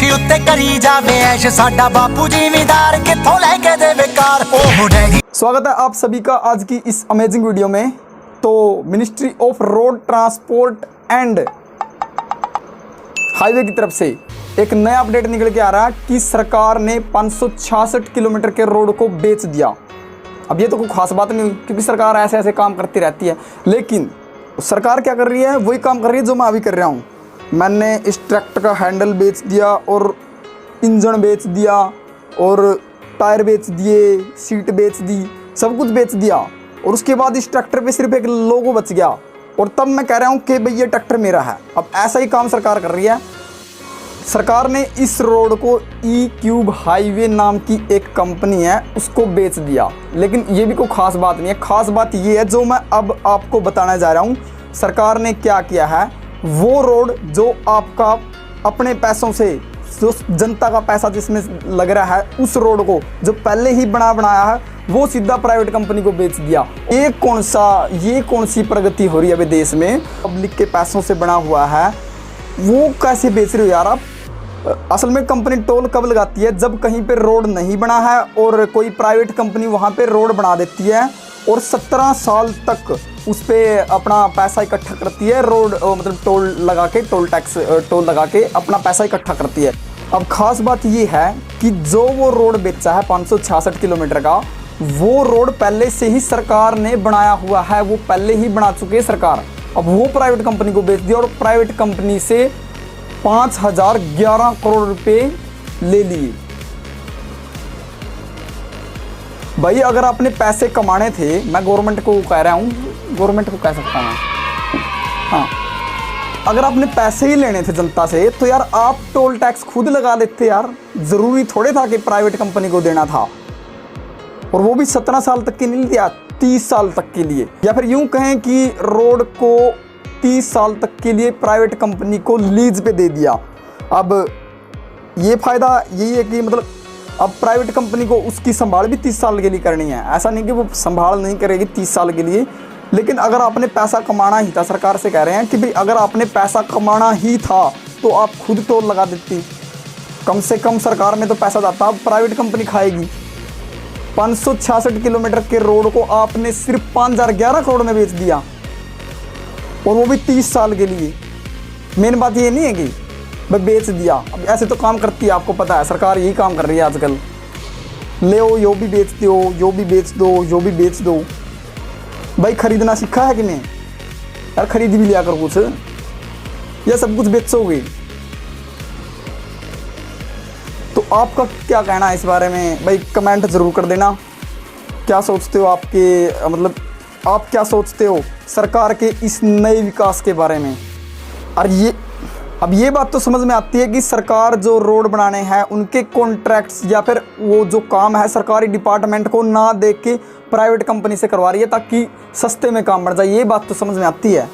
अरशी उत्ते करी जावे ऐश साडा बापू जिमीदार किथों लेके देवे कार ओह डैडी। स्वागत है आप सभी का आज की इस अमेजिंग वीडियो में। तो ministry of road transport and highway की तरफ से एक नया अपडेट निकल के आ रहा है कि सरकार ने 566 किलोमीटर के रोड को बेच दिया। अब ये तो कोई खास बात नहीं हुई क्योंकि सरकार ऐसे ऐसे काम करती रहती है, लेकिन सरकार क्या कर रही है वही काम कर रही है जो मैं अभी कर रहा हूँ। मैंने इस ट्रैक्टर का हैंडल बेच दिया और इंजन बेच दिया और टायर बेच दिए, सीट बेच दी, सब कुछ बेच दिया और उसके बाद इस ट्रैक्टर पे सिर्फ एक लोगो बच गया और तब मैं कह रहा हूँ कि भाई ये ट्रैक्टर मेरा है। अब ऐसा ही काम सरकार कर रही है। सरकार ने इस रोड को ई क्यूब हाईवे नाम की एक कंपनी है उसको बेच दिया, लेकिन ये भी कोई ख़ास बात नहीं है। ख़ास बात ये है जो मैं अब आपको बताने जा रहा हूँ। सरकार ने क्या किया है, वो रोड जो आपका अपने पैसों से, जो जनता का पैसा जिसमें लग रहा है, उस रोड को जो पहले ही बनाया है वो सीधा प्राइवेट कंपनी को बेच दिया। ये कौन सी प्रगति हो रही है अभी देश में? पब्लिक के पैसों से बना हुआ है वो कैसे बेच रहे हो यार आप? असल में कंपनी टोल कब लगाती है? जब कहीं पे रोड नहीं बना है और कोई प्राइवेट कंपनी वहाँ पे रोड बना देती है और 17 साल तक उस पर अपना पैसा इकट्ठा करती है। रोड मतलब टोल लगा के, टोल लगा के अपना पैसा इकट्ठा करती है। अब ख़ास बात ये है कि जो वो रोड बेचा है 566 किलोमीटर का, वो रोड पहले से ही सरकार ने बनाया हुआ है, वो पहले ही बना चुकी है सरकार। अब वो प्राइवेट कंपनी को बेच दिया और प्राइवेट कंपनी से 5011 करोड़ रुपए ले लिए। भाई अगर आपने पैसे कमाने थे, मैं गवर्नमेंट को कह रहा हूँ, गवर्नमेंट को कह सकता हूँ, हाँ, अगर आपने पैसे ही लेने थे जनता से तो यार आप टोल टैक्स खुद लगा लेते यार। ज़रूरी थोड़े था कि प्राइवेट कंपनी को देना था, और वो भी 17 साल तक के नहीं दिया, 30 साल तक के लिए। या फिर यूं कहें कि रोड को 30 साल तक के लिए प्राइवेट कंपनी को लीज पे दे दिया। अब ये फ़ायदा यही है कि मतलब अब प्राइवेट कंपनी को उसकी संभाल भी 30 साल के लिए करनी है। ऐसा नहीं कि वो संभाल नहीं करेगी 30 साल के लिए, लेकिन अगर आपने पैसा कमाना ही था, सरकार से कह रहे हैं कि भाई अगर आपने पैसा कमाना ही था तो आप खुद टोल लगा देती। कम से कम सरकार में तो पैसा जाता, अब प्राइवेट कंपनी खाएगी। 566 किलोमीटर के रोड को आपने सिर्फ 5011 करोड़ में बेच दिया और वो भी 30 साल के लिए। मेन बात ये नहीं है कि भाई बेच दिया। अब ऐसे तो काम करती है, आपको पता है सरकार यही काम कर रही है आजकल। ले ओ यो भी बेच दो, यो भी बेच दो, यो भी बेच दो। भाई खरीदना सीखा है कि नहीं यार? खरीद भी लिया कर कुछ, या सब कुछ बेचोगे? तो आपका क्या कहना है इस बारे में भाई? कमेंट ज़रूर कर देना। क्या सोचते हो आपके, मतलब आप क्या सोचते हो सरकार के इस नए विकास के बारे में? और अब ये बात तो समझ में आती है कि सरकार जो रोड बनाने हैं उनके कॉन्ट्रैक्ट्स या फिर वो जो काम है सरकारी डिपार्टमेंट को ना दे के प्राइवेट कंपनी से करवा रही है ताकि सस्ते में काम बढ़ जाए। ये बात तो समझ में आती है,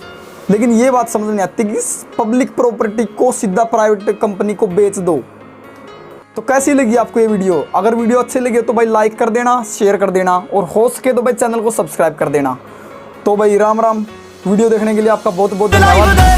लेकिन ये बात समझ में नहीं आती कि पब्लिक प्रॉपर्टी को सीधा प्राइवेट कंपनी को बेच दो। तो कैसी लगी आपको ये वीडियो? अगर वीडियो अच्छी लगी तो भाई लाइक कर देना, शेयर कर देना और हो सके तो भाई चैनल को सब्सक्राइब कर देना। तो भाई राम राम। वीडियो देखने के लिए आपका बहुत बहुत धन्यवाद।